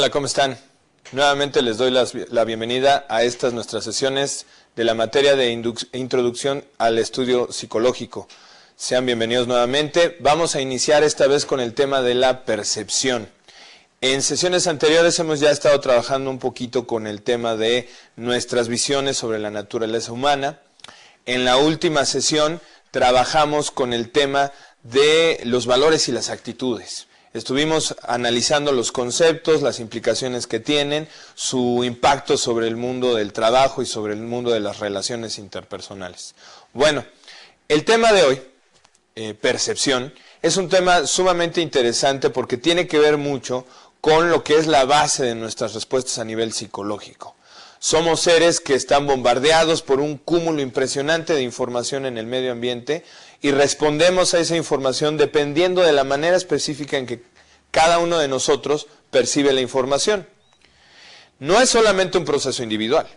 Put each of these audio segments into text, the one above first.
Hola, ¿cómo están? Nuevamente les doy la bienvenida a estas nuestras sesiones de la materia de introducción al estudio psicológico. Sean bienvenidos nuevamente. Vamos a iniciar esta vez con el tema de la percepción. En sesiones anteriores hemos ya estado trabajando un poquito con el tema de nuestras visiones sobre la naturaleza humana. En la última sesión trabajamos con el tema de los valores y las actitudes. Estuvimos analizando los conceptos, las implicaciones que tienen, su impacto sobre el mundo del trabajo y sobre el mundo de las relaciones interpersonales. Bueno, el tema de hoy, percepción, es un tema sumamente interesante porque tiene que ver mucho con lo que es la base de nuestras respuestas a nivel psicológico. Somos seres que están bombardeados por un cúmulo impresionante de información en el medio ambiente y respondemos a esa información dependiendo de la manera específica en que cada uno de nosotros percibe la información. No es solamente un proceso individual,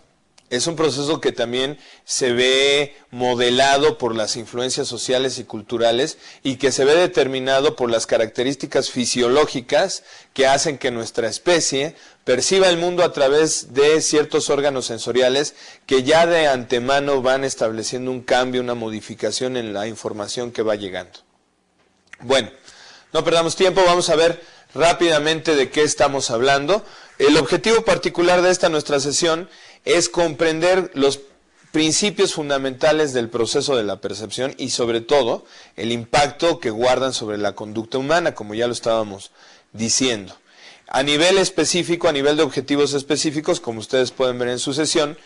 es un proceso que también se ve modelado por las influencias sociales y culturales y que se ve determinado por las características fisiológicas que hacen que nuestra especie perciba el mundo a través de ciertos órganos sensoriales que ya de antemano van estableciendo un cambio, una modificación en la información que va llegando. Bueno, no perdamos tiempo, vamos a ver rápidamente de qué estamos hablando. El objetivo particular de esta nuestra sesión es comprender los principios fundamentales del proceso de la percepción y sobre todo el impacto que guardan sobre la conducta humana, como ya lo estábamos diciendo. A nivel específico, a nivel de objetivos específicos, como ustedes pueden ver en su sesión,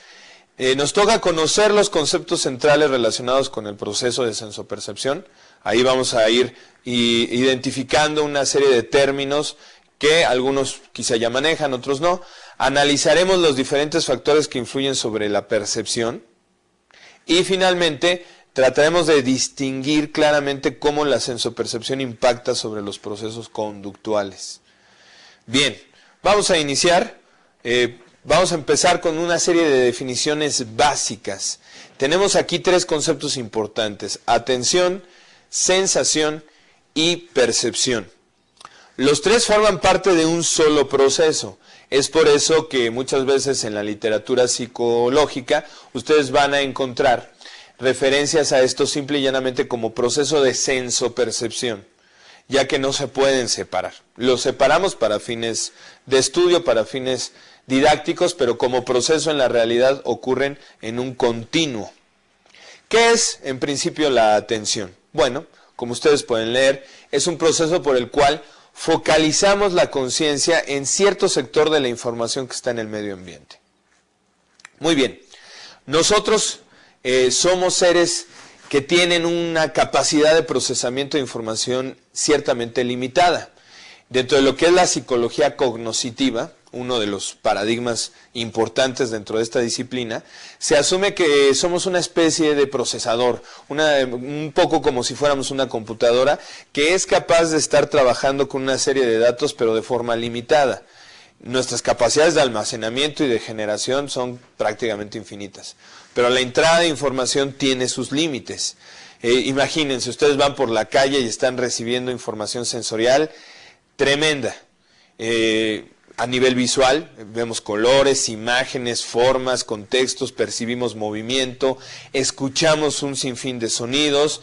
nos toca conocer los conceptos centrales relacionados con el proceso de sensopercepción. Ahí vamos a ir identificando una serie de términos que algunos quizá ya manejan, otros no. Analizaremos los diferentes factores que influyen sobre la percepción. Y finalmente, trataremos de distinguir claramente cómo la sensopercepción impacta sobre los procesos conductuales. Bien, vamos a iniciar. Vamos a empezar con una serie de definiciones básicas. Tenemos aquí tres conceptos importantes: atención, sensación y percepción. Los tres forman parte de un solo proceso. Es por eso que muchas veces en la literatura psicológica ustedes van a encontrar referencias a esto simple y llanamente como proceso de sensopercepción, ya que no se pueden separar. Los separamos para fines de estudio, para fines didácticos, pero como proceso en la realidad ocurren en un continuo. ¿Qué es, en principio, la atención? Bueno, como ustedes pueden leer, es un proceso por el cual focalizamos la conciencia en cierto sector de la información que está en el medio ambiente. Muy bien, nosotros somos seres que tienen una capacidad de procesamiento de información ciertamente limitada. Dentro de lo que es la psicología cognoscitiva, uno de los paradigmas importantes dentro de esta disciplina, se asume que somos una especie de procesador, un poco como si fuéramos una computadora que es capaz de estar trabajando con una serie de datos pero de forma limitada. Nuestras capacidades de almacenamiento y de generación son prácticamente infinitas, pero la entrada de información tiene sus límites. Imagínense, ustedes van por la calle y están recibiendo información sensorial tremenda. A nivel visual, vemos colores, imágenes, formas, contextos, percibimos movimiento, escuchamos un sinfín de sonidos,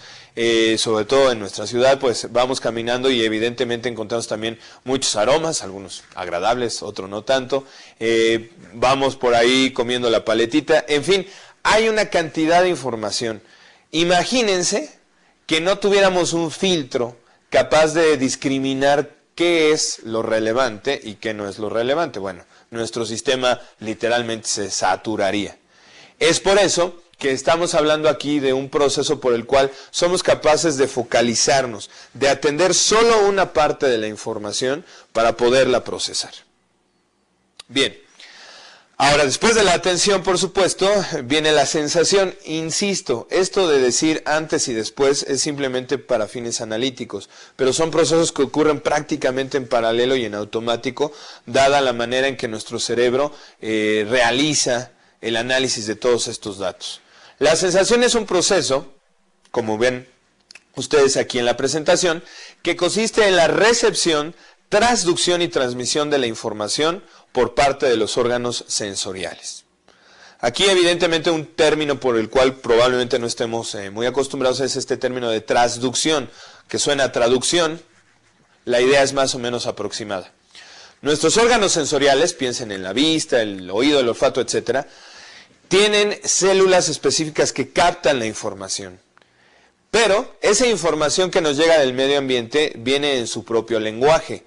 sobre todo en nuestra ciudad, pues vamos caminando y evidentemente encontramos también muchos aromas, algunos agradables, otros no tanto, vamos por ahí comiendo la paletita, en fin, hay una cantidad de información. Imagínense que no tuviéramos un filtro capaz de discriminar qué es lo relevante y qué no es lo relevante. Bueno, nuestro sistema literalmente se saturaría. Es por eso que estamos hablando aquí de un proceso por el cual somos capaces de focalizarnos, de atender solo una parte de la información para poderla procesar. Bien. Ahora, después de la atención, por supuesto, viene la sensación. Insisto, esto de decir antes y después es simplemente para fines analíticos, pero son procesos que ocurren prácticamente en paralelo y en automático, dada la manera en que nuestro cerebro realiza el análisis de todos estos datos. La sensación es un proceso, como ven ustedes aquí en la presentación, que consiste en la recepción transducción y transmisión de la información por parte de los órganos sensoriales. Aquí evidentemente un término por el cual probablemente no estemos muy acostumbrados es este término de transducción, que suena a traducción. La idea es más o menos aproximada. Nuestros órganos sensoriales, piensen en la vista, el oído, el olfato, etc., tienen células específicas que captan la información. Pero esa información que nos llega del medio ambiente viene en su propio lenguaje.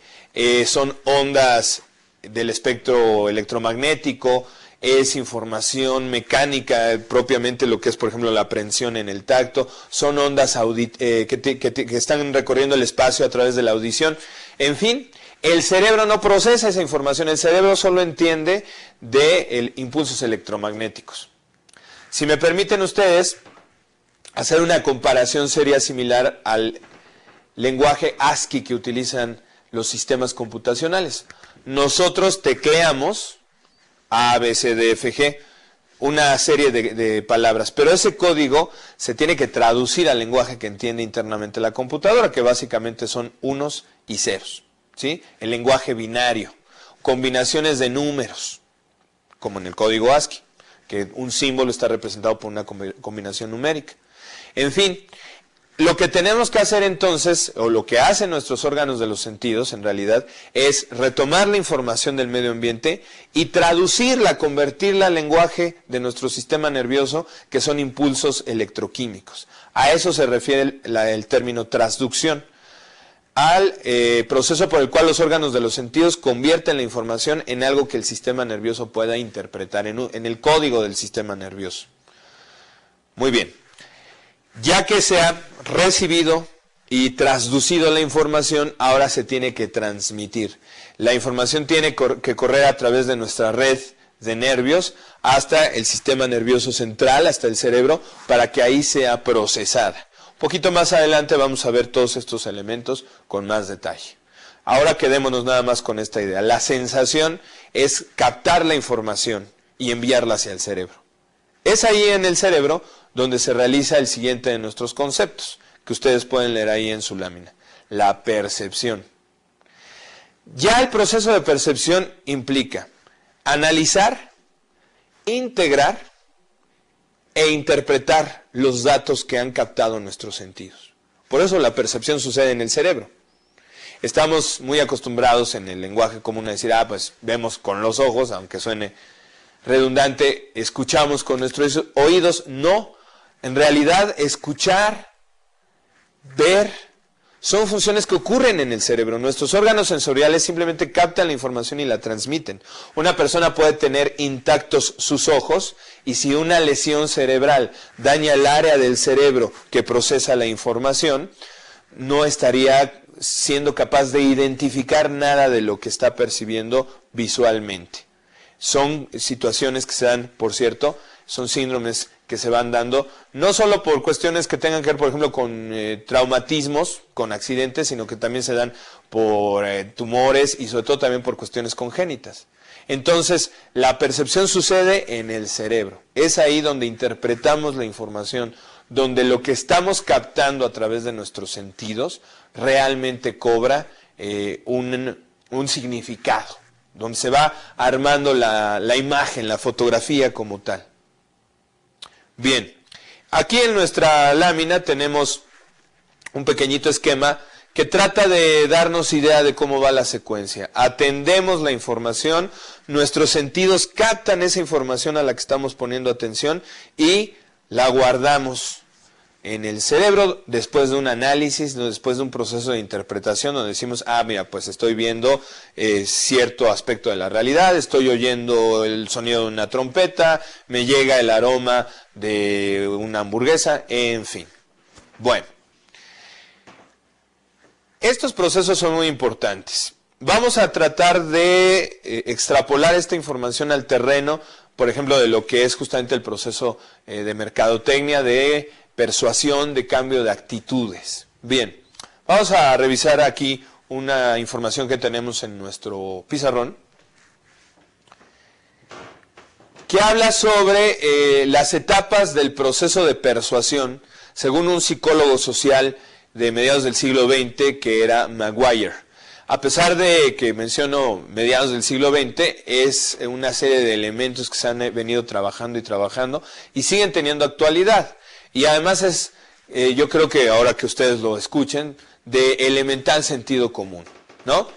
Son ondas del espectro electromagnético, es información mecánica, propiamente lo que es, por ejemplo, la aprehensión en el tacto, son ondas que están recorriendo el espacio a través de la audición. En fin, el cerebro no procesa esa información, el cerebro solo entiende de impulsos electromagnéticos. Si me permiten ustedes hacer una comparación sería similar al lenguaje ASCII que utilizan los sistemas computacionales. Nosotros tecleamos A, B, C, D, F, G, una serie de palabras, pero ese código se tiene que traducir al lenguaje que entiende internamente la computadora, que básicamente son unos y ceros, ¿sí? El lenguaje binario, combinaciones de números, como en el código ASCII, que un símbolo está representado por una combinación numérica. En fin, lo que tenemos que hacer entonces, o lo que hacen nuestros órganos de los sentidos en realidad, es retomar la información del medio ambiente y traducirla, convertirla al lenguaje de nuestro sistema nervioso, que son impulsos electroquímicos. A eso se refiere el término transducción, al proceso por el cual los órganos de los sentidos convierten la información en algo que el sistema nervioso pueda interpretar, en el código del sistema nervioso. Muy bien. Ya que se ha recibido y transducido la información, ahora se tiene que transmitir. La información tiene que correr a través de nuestra red de nervios hasta el sistema nervioso central, hasta el cerebro, para que ahí sea procesada. Un poquito más adelante vamos a ver todos estos elementos con más detalle. Ahora quedémonos nada más con esta idea. La sensación es captar la información y enviarla hacia el cerebro. Es ahí en el cerebro donde se realiza el siguiente de nuestros conceptos, que ustedes pueden leer ahí en su lámina, la percepción. Ya el proceso de percepción implica analizar, integrar e interpretar los datos que han captado nuestros sentidos. Por eso la percepción sucede en el cerebro. Estamos muy acostumbrados en el lenguaje común a decir, pues vemos con los ojos, aunque suene redundante, escuchamos con nuestros oídos. No. En realidad, escuchar, ver, son funciones que ocurren en el cerebro. Nuestros órganos sensoriales simplemente captan la información y la transmiten. Una persona puede tener intactos sus ojos y si una lesión cerebral daña el área del cerebro que procesa la información, no estaría siendo capaz de identificar nada de lo que está percibiendo visualmente. Son situaciones que se dan, por cierto, son síndromes que se van dando, no solo por cuestiones que tengan que ver, por ejemplo, con traumatismos, con accidentes, sino que también se dan por tumores y sobre todo también por cuestiones congénitas. Entonces, la percepción sucede en el cerebro. Es ahí donde interpretamos la información, donde lo que estamos captando a través de nuestros sentidos realmente cobra un significado, donde se va armando la imagen, la fotografía como tal. Bien, aquí en nuestra lámina tenemos un pequeñito esquema que trata de darnos idea de cómo va la secuencia. Atendemos la información, nuestros sentidos captan esa información a la que estamos poniendo atención y la guardamos en el cerebro después de un análisis, después de un proceso de interpretación donde decimos, mira, pues estoy viendo cierto aspecto de la realidad, estoy oyendo el sonido de una trompeta, me llega el aroma de una hamburguesa, en fin. Bueno, estos procesos son muy importantes. Vamos a tratar de extrapolar esta información al terreno, por ejemplo, de lo que es justamente el proceso de mercadotecnia, de persuasión, de cambio de actitudes. Bien, vamos a revisar aquí una información que tenemos en nuestro pizarrón, que habla sobre las etapas del proceso de persuasión, según un psicólogo social de mediados del siglo XX, que era Maguire. A pesar de que menciono mediados del siglo XX, es una serie de elementos que se han venido trabajando y trabajando y siguen teniendo actualidad. Y además es, yo creo que ahora que ustedes lo escuchen, de elemental sentido común, ¿no?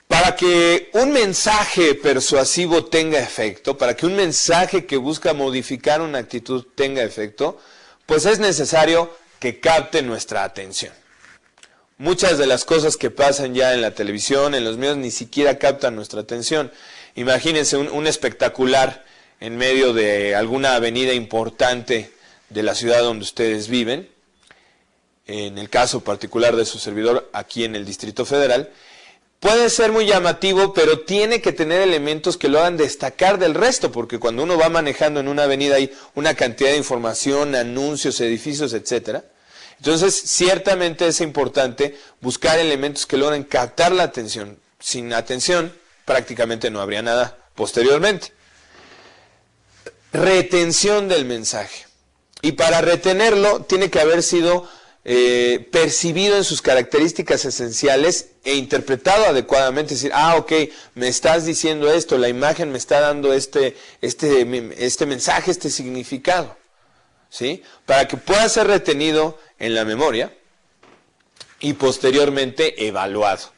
Para que un mensaje persuasivo tenga efecto, para que un mensaje que busca modificar una actitud tenga efecto, pues es necesario que capte nuestra atención. Muchas de las cosas que pasan ya en la televisión, en los medios, ni siquiera captan nuestra atención. Imagínense un espectacular en medio de alguna avenida importante de la ciudad donde ustedes viven, en el caso particular de su servidor aquí en el Distrito Federal, puede ser muy llamativo, pero tiene que tener elementos que lo hagan destacar del resto, porque cuando uno va manejando en una avenida hay una cantidad de información, anuncios, edificios, etcétera. Entonces, ciertamente es importante buscar elementos que logren captar la atención. Sin atención, prácticamente no habría nada posteriormente. Retención del mensaje. Y para retenerlo, tiene que haber sido percibido en sus características esenciales e interpretado adecuadamente. Es decir, ok, me estás diciendo esto, la imagen me está dando este mensaje, este significado. ¿Sí? Para que pueda ser retenido en la memoria y posteriormente evaluado.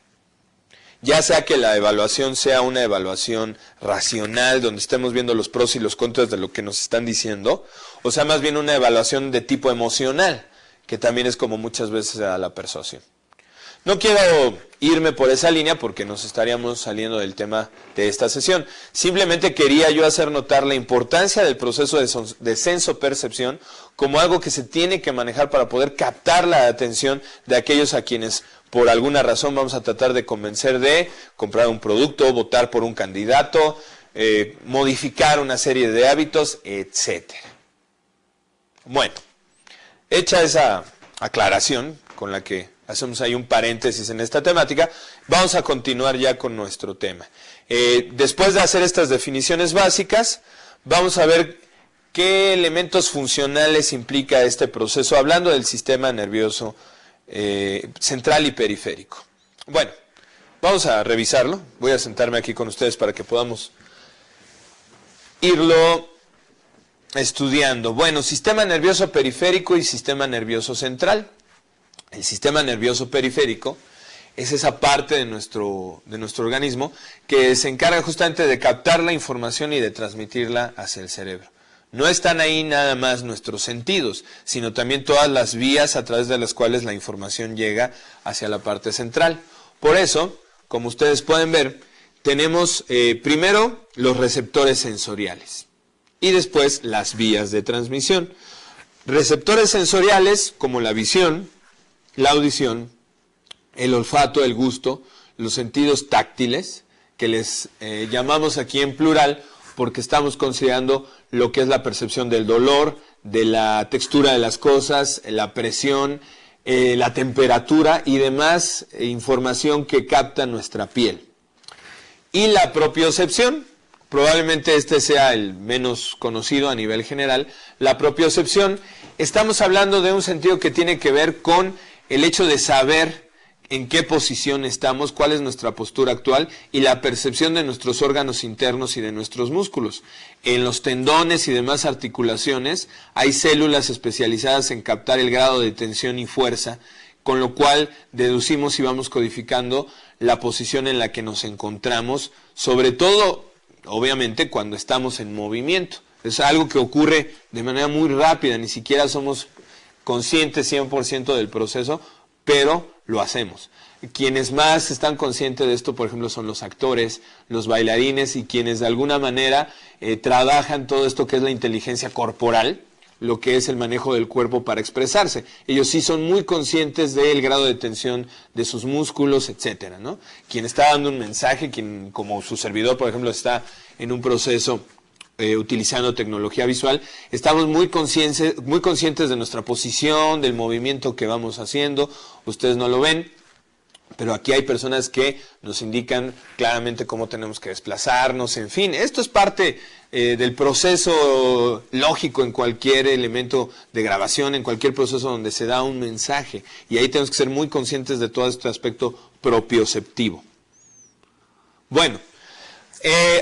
Ya sea que la evaluación sea una evaluación racional, donde estemos viendo los pros y los contras de lo que nos están diciendo, o sea, más bien una evaluación de tipo emocional, que también es como muchas veces a la persuasión. No quiero irme por esa línea porque nos estaríamos saliendo del tema de esta sesión. Simplemente quería yo hacer notar la importancia del proceso de senso-percepción como algo que se tiene que manejar para poder captar la atención de aquellos a quienes por alguna razón vamos a tratar de convencer de comprar un producto, votar por un candidato, modificar una serie de hábitos, etc. Bueno, hecha esa aclaración con la que hacemos ahí un paréntesis en esta temática, vamos a continuar ya con nuestro tema. Después de hacer estas definiciones básicas, vamos a ver qué elementos funcionales implica este proceso, hablando del sistema nervioso central y periférico. Bueno, vamos a revisarlo. Voy a sentarme aquí con ustedes para que podamos irlo estudiando. Bueno, sistema nervioso periférico y sistema nervioso central. El sistema nervioso periférico es esa parte de nuestro organismo que se encarga justamente de captar la información y de transmitirla hacia el cerebro. No están ahí nada más nuestros sentidos, sino también todas las vías a través de las cuales la información llega hacia la parte central. Por eso, como ustedes pueden ver, tenemos primero los receptores sensoriales y después las vías de transmisión. Receptores sensoriales como la visión, la audición, el olfato, el gusto, los sentidos táctiles, que les llamamos aquí en plural porque estamos considerando lo que es la percepción del dolor, de la textura de las cosas, la presión, la temperatura y demás información que capta nuestra piel. Y la propiocepción, probablemente este sea el menos conocido a nivel general. La propiocepción, estamos hablando de un sentido que tiene que ver con el hecho de saber en qué posición estamos, cuál es nuestra postura actual y la percepción de nuestros órganos internos y de nuestros músculos. En los tendones y demás articulaciones hay células especializadas en captar el grado de tensión y fuerza, con lo cual deducimos y vamos codificando la posición en la que nos encontramos, sobre todo, obviamente, cuando estamos en movimiento. Es algo que ocurre de manera muy rápida, ni siquiera somos conscientes 100% del proceso, pero lo hacemos. Quienes más están conscientes de esto, por ejemplo, son los actores, los bailarines y quienes de alguna manera trabajan todo esto que es la inteligencia corporal, lo que es el manejo del cuerpo para expresarse. Ellos sí son muy conscientes del grado de tensión de sus músculos, etcétera, ¿no? Quien está dando un mensaje, quien como su servidor, por ejemplo, está en un proceso utilizando tecnología visual, estamos muy conscientes de nuestra posición, del movimiento que vamos haciendo. Ustedes no lo ven, Pero aquí hay personas que nos indican claramente cómo tenemos que desplazarnos, en fin. Esto es parte del proceso lógico en cualquier elemento de grabación, en cualquier proceso donde se da un mensaje. Y ahí tenemos que ser muy conscientes de todo este aspecto propioceptivo. Bueno,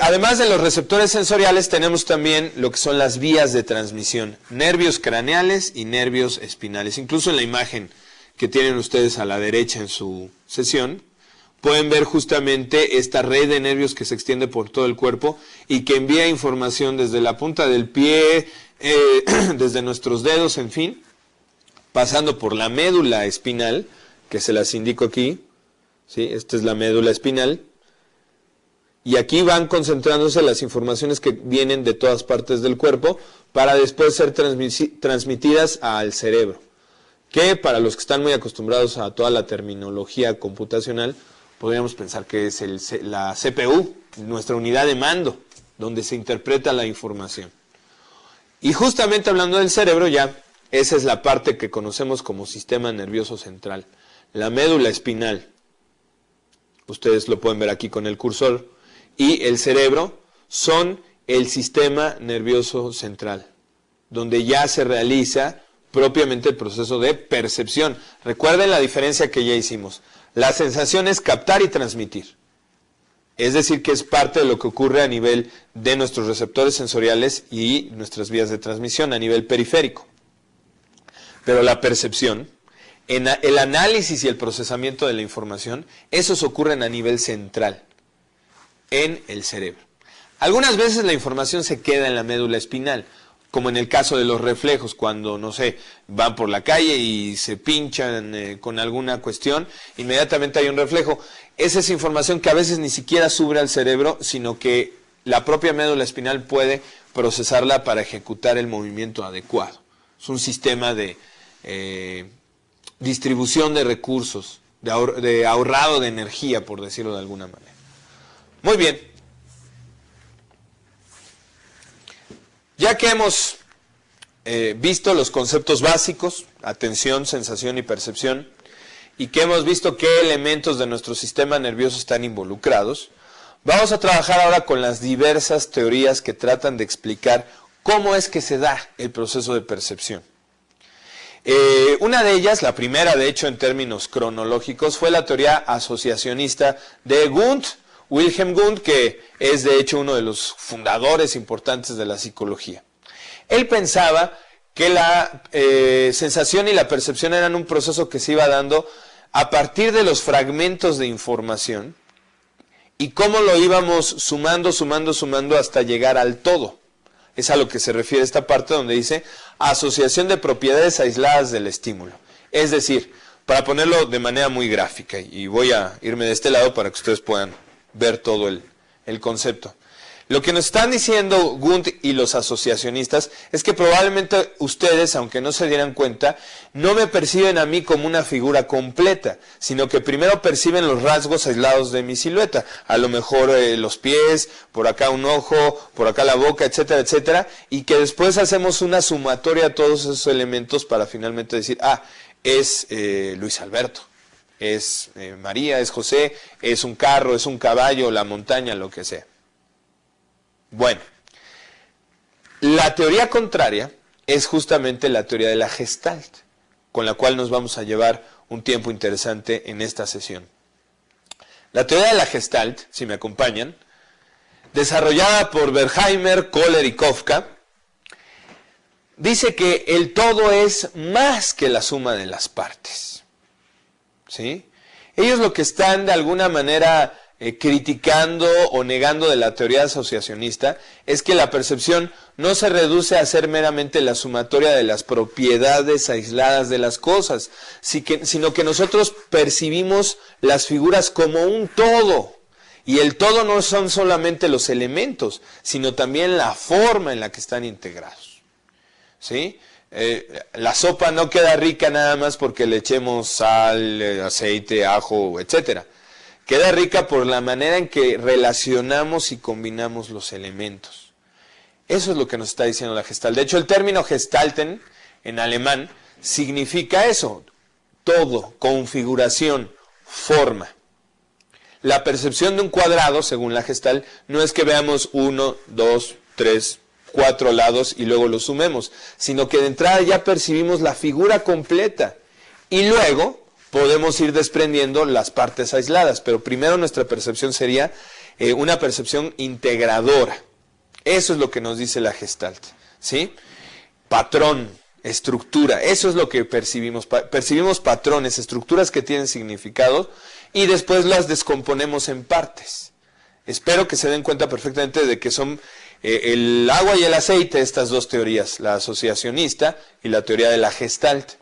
además de los receptores sensoriales, tenemos también lo que son las vías de transmisión. Nervios craneales y nervios espinales. Incluso en la imagen que tienen ustedes a la derecha en su sesión, pueden ver justamente esta red de nervios que se extiende por todo el cuerpo y que envía información desde la punta del pie, desde nuestros dedos, en fin, pasando por la médula espinal, que se las indico aquí, ¿sí? Esta es la médula espinal, y aquí van concentrándose las informaciones que vienen de todas partes del cuerpo para después ser transmitidas al cerebro, que para los que están muy acostumbrados a toda la terminología computacional, podríamos pensar que es la CPU, nuestra unidad de mando, donde se interpreta la información. Y justamente hablando del cerebro, ya esa es la parte que conocemos como sistema nervioso central, la médula espinal. Ustedes lo pueden ver aquí con el cursor. Y el cerebro son el sistema nervioso central, donde ya se realiza propiamente el proceso de percepción. Recuerden la diferencia que ya hicimos. La sensación es captar y transmitir. Es decir, que es parte de lo que ocurre a nivel de nuestros receptores sensoriales y nuestras vías de transmisión a nivel periférico. Pero la percepción, en el análisis y el procesamiento de la información, esos ocurren a nivel central, en el cerebro. Algunas veces la información se queda en la médula espinal, como en el caso de los reflejos, cuando, no sé, van por la calle y se pinchan con alguna cuestión, inmediatamente hay un reflejo. Esa es información que a veces ni siquiera sube al cerebro, sino que la propia médula espinal puede procesarla para ejecutar el movimiento adecuado. Es un sistema de distribución de recursos, de ahorrado de energía, por decirlo de alguna manera. Muy bien. Ya que hemos visto los conceptos básicos, atención, sensación y percepción, y que hemos visto qué elementos de nuestro sistema nervioso están involucrados, vamos a trabajar ahora con las diversas teorías que tratan de explicar cómo es que se da el proceso de percepción. Una de ellas, la primera de hecho en términos cronológicos, fue la teoría asociacionista de Wilhelm Wundt, que es de hecho uno de los fundadores importantes de la psicología. Él pensaba que la sensación y la percepción eran un proceso que se iba dando a partir de los fragmentos de información y cómo lo íbamos sumando hasta llegar al todo. Es a lo que se refiere esta parte donde dice asociación de propiedades aisladas del estímulo. Es decir, para ponerlo de manera muy gráfica, y voy a irme de este lado para que ustedes puedan ver todo el concepto. Lo que nos están diciendo Wundt y los asociacionistas es que probablemente ustedes, aunque no se dieran cuenta, no me perciben a mí como una figura completa, sino que primero perciben los rasgos aislados de mi silueta. A lo mejor los pies, por acá un ojo, por acá la boca, etcétera, etcétera, y que después hacemos una sumatoria a todos esos elementos para finalmente decir, es Luis Alberto. Es María, es José, es un carro, es un caballo, la montaña, lo que sea. Bueno, la teoría contraria es justamente la teoría de la Gestalt, con la cual nos vamos a llevar un tiempo interesante en esta sesión. La teoría de la Gestalt, si me acompañan, desarrollada por Wertheimer, Kohler y Kafka, dice que el todo es más que la suma de las partes. ¿Sí? Ellos lo que están de alguna manera criticando o negando de la teoría asociacionista es que la percepción no se reduce a ser meramente la sumatoria de las propiedades aisladas de las cosas, sino que nosotros percibimos las figuras como un todo. Y el todo no son solamente los elementos, sino también la forma en la que están integrados. ¿Sí? La sopa no queda rica nada más porque le echemos sal, aceite, ajo, etcétera. Queda rica por la manera en que relacionamos y combinamos los elementos. Eso es lo que nos está diciendo la Gestalt. De hecho, el término Gestalten, en alemán, significa eso. Todo, configuración, forma. La percepción de un cuadrado, según la Gestalt, no es que veamos 1, 2, 3, 4 lados y luego los sumemos, sino que de entrada ya percibimos la figura completa y luego podemos ir desprendiendo las partes aisladas, pero primero nuestra percepción sería una percepción integradora. Eso es lo que nos dice la Gestalt, ¿sí? Patrón, estructura, eso es lo que percibimos. Percibimos patrones, estructuras que tienen significado y después las descomponemos en partes. Espero que se den cuenta perfectamente de que son el agua y el aceite, estas dos teorías, la asociacionista y la teoría de la Gestalt.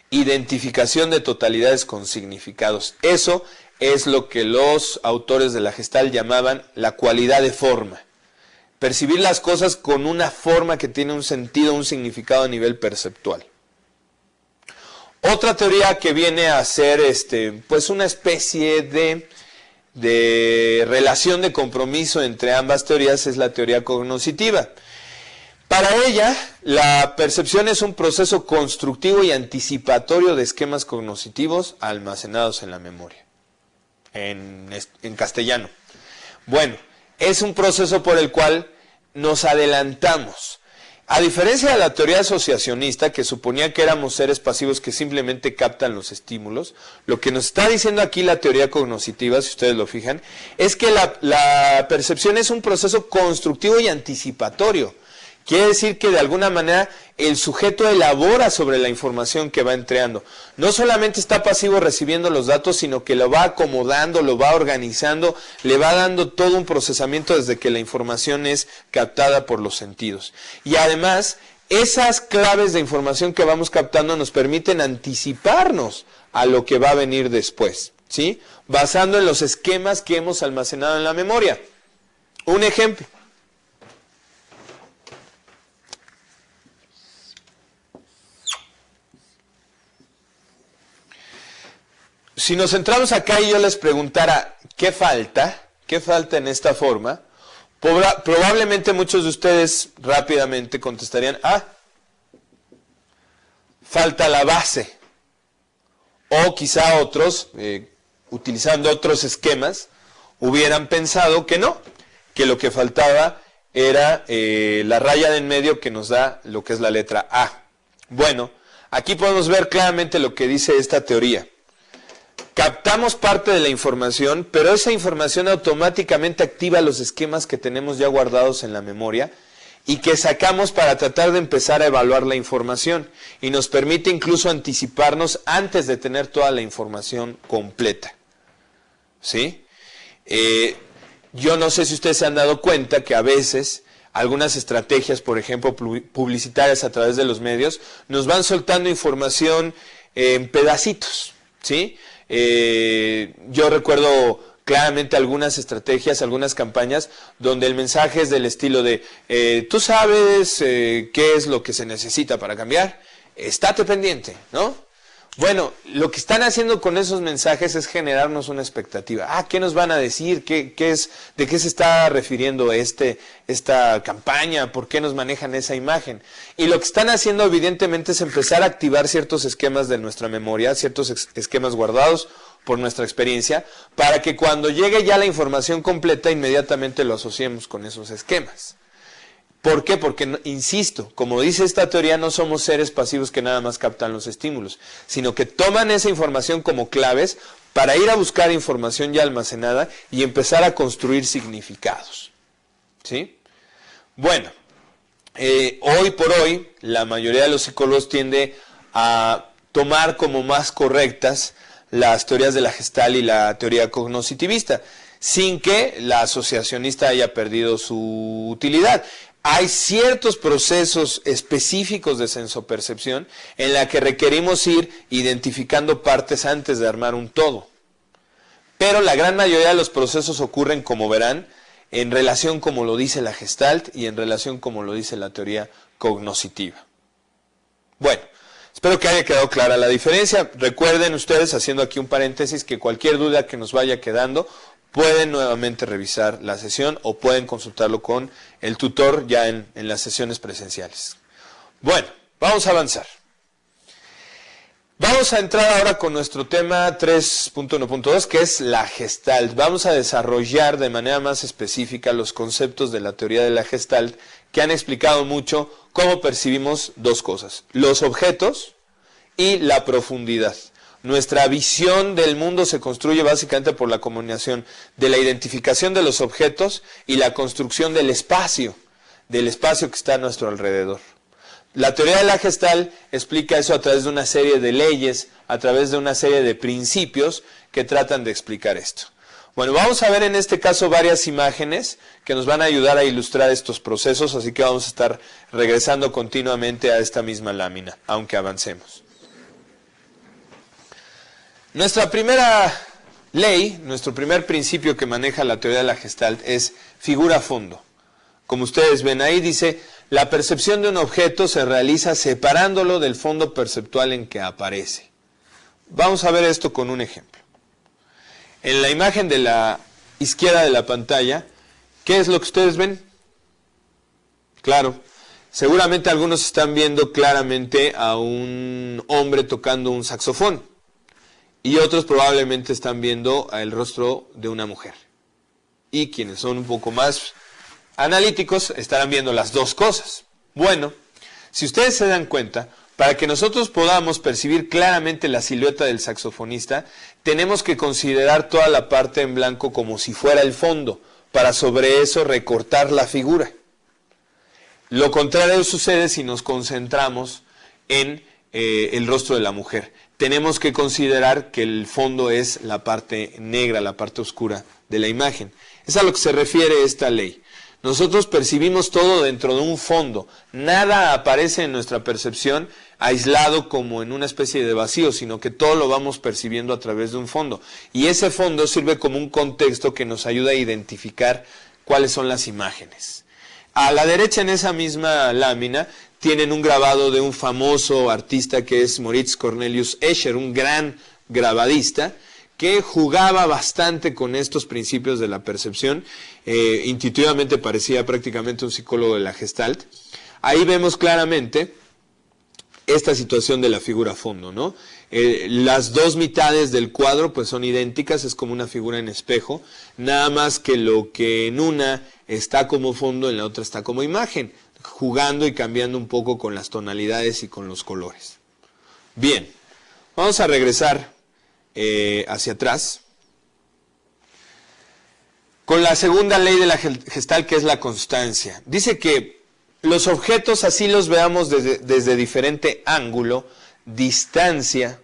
Identificación de totalidades con significados. Eso es lo que los autores de la Gestalt llamaban la cualidad de forma. Percibir las cosas con una forma que tiene un sentido, un significado a nivel perceptual. Otra teoría que viene a ser pues una especie de relación de compromiso entre ambas teorías es la teoría cognoscitiva. Para ella, la percepción es un proceso constructivo y anticipatorio de esquemas cognoscitivos almacenados en la memoria. En castellano. Bueno, es un proceso por el cual nos adelantamos. A diferencia de la teoría asociacionista, que suponía que éramos seres pasivos que simplemente captan los estímulos, lo que nos está diciendo aquí la teoría cognoscitiva, si ustedes lo fijan, es que la percepción es un proceso constructivo y anticipatorio. Quiere decir que de alguna manera el sujeto elabora sobre la información que va entregando. No solamente está pasivo recibiendo los datos, sino que lo va acomodando, lo va organizando, le va dando todo un procesamiento desde que la información es captada por los sentidos. Y además, esas claves de información que vamos captando nos permiten anticiparnos a lo que va a venir después, ¿sí? Basando en los esquemas que hemos almacenado en la memoria. Un ejemplo. Si nos centramos acá y yo les preguntara ¿qué falta en esta forma? Probablemente muchos de ustedes rápidamente contestarían, falta la base. O quizá otros, utilizando otros esquemas, hubieran pensado que no, que lo que faltaba era la raya de en medio que nos da lo que es la letra A. Bueno, aquí podemos ver claramente lo que dice esta teoría. Captamos parte de la información, pero esa información automáticamente activa los esquemas que tenemos ya guardados en la memoria y que sacamos para tratar de empezar a evaluar la información y nos permite incluso anticiparnos antes de tener toda la información completa. ¿Sí? Yo no sé si ustedes se han dado cuenta que a veces algunas estrategias, por ejemplo, publicitarias a través de los medios, nos van soltando información en pedacitos, ¿sí? Yo recuerdo claramente algunas estrategias, algunas campañas, donde el mensaje es del estilo de, tú sabes qué es lo que se necesita para cambiar, estate pendiente, ¿no? Bueno, lo que están haciendo con esos mensajes es generarnos una expectativa. ¿Qué nos van a decir? ¿De qué se está refiriendo esta campaña? ¿Por qué nos manejan esa imagen? Y lo que están haciendo evidentemente es empezar a activar ciertos esquemas de nuestra memoria, ciertos esquemas guardados por nuestra experiencia, para que cuando llegue ya la información completa, inmediatamente lo asociemos con esos esquemas. ¿Por qué? Porque, insisto, como dice esta teoría, no somos seres pasivos que nada más captan los estímulos, sino que toman esa información como claves para ir a buscar información ya almacenada y empezar a construir significados. ¿Sí? Bueno, hoy por hoy, la mayoría de los psicólogos tiende a tomar como más correctas las teorías de la Gestalt y la teoría cognoscitivista, sin que la asociacionista haya perdido su utilidad. Hay ciertos procesos específicos de sensopercepción en la que requerimos ir identificando partes antes de armar un todo. Pero la gran mayoría de los procesos ocurren, como verán, en relación como lo dice la Gestalt y en relación como lo dice la teoría cognoscitiva. Bueno, espero que haya quedado clara la diferencia. Recuerden ustedes, haciendo aquí un paréntesis, que cualquier duda que nos vaya quedando, pueden nuevamente revisar la sesión o pueden consultarlo con el tutor ya en las sesiones presenciales. Bueno, vamos a avanzar. Vamos a entrar ahora con nuestro tema 3.1.2, que es la Gestalt. Vamos a desarrollar de manera más específica los conceptos de la teoría de la Gestalt, que han explicado mucho cómo percibimos dos cosas: los objetos y la profundidad. Nuestra visión del mundo se construye básicamente por la combinación de la identificación de los objetos y la construcción del espacio que está a nuestro alrededor. La teoría de la Gestalt explica eso a través de una serie de leyes, a través de una serie de principios que tratan de explicar esto. Bueno, vamos a ver en este caso varias imágenes que nos van a ayudar a ilustrar estos procesos, así que vamos a estar regresando continuamente a esta misma lámina, aunque avancemos. Nuestra primera ley, nuestro primer principio que maneja la teoría de la Gestalt es figura-fondo. Como ustedes ven ahí, dice: la percepción de un objeto se realiza separándolo del fondo perceptual en que aparece. Vamos a ver esto con un ejemplo. En la imagen de la izquierda de la pantalla, ¿qué es lo que ustedes ven? Claro, seguramente algunos están viendo claramente a un hombre tocando un saxofón y otros probablemente están viendo el rostro de una mujer. Y quienes son un poco más analíticos estarán viendo las dos cosas. Bueno, si ustedes se dan cuenta, para que nosotros podamos percibir claramente la silueta del saxofonista, tenemos que considerar toda la parte en blanco como si fuera el fondo, para sobre eso recortar la figura. Lo contrario sucede si nos concentramos en el rostro de la mujer. Tenemos que considerar que el fondo es la parte negra, la parte oscura de la imagen. Es a lo que se refiere esta ley. Nosotros percibimos todo dentro de un fondo. Nada aparece en nuestra percepción aislado como en una especie de vacío, sino que todo lo vamos percibiendo a través de un fondo. Y ese fondo sirve como un contexto que nos ayuda a identificar cuáles son las imágenes. A la derecha en esa misma lámina tienen un grabado de un famoso artista que es Moritz Cornelius Escher, un gran grabadista, que jugaba bastante con estos principios de la percepción. Intuitivamente parecía prácticamente un psicólogo de la Gestalt. Ahí vemos claramente esta situación de la figura fondo, ¿no? Las dos mitades del cuadro pues son idénticas, es como una figura en espejo, nada más que lo que en una está como fondo, en la otra está como imagen, jugando y cambiando un poco con las tonalidades y con los colores. Bien, vamos a regresar hacia atrás con la segunda ley de la Gestalt, que es la constancia. Dice que los objetos, así los veamos desde diferente ángulo, distancia,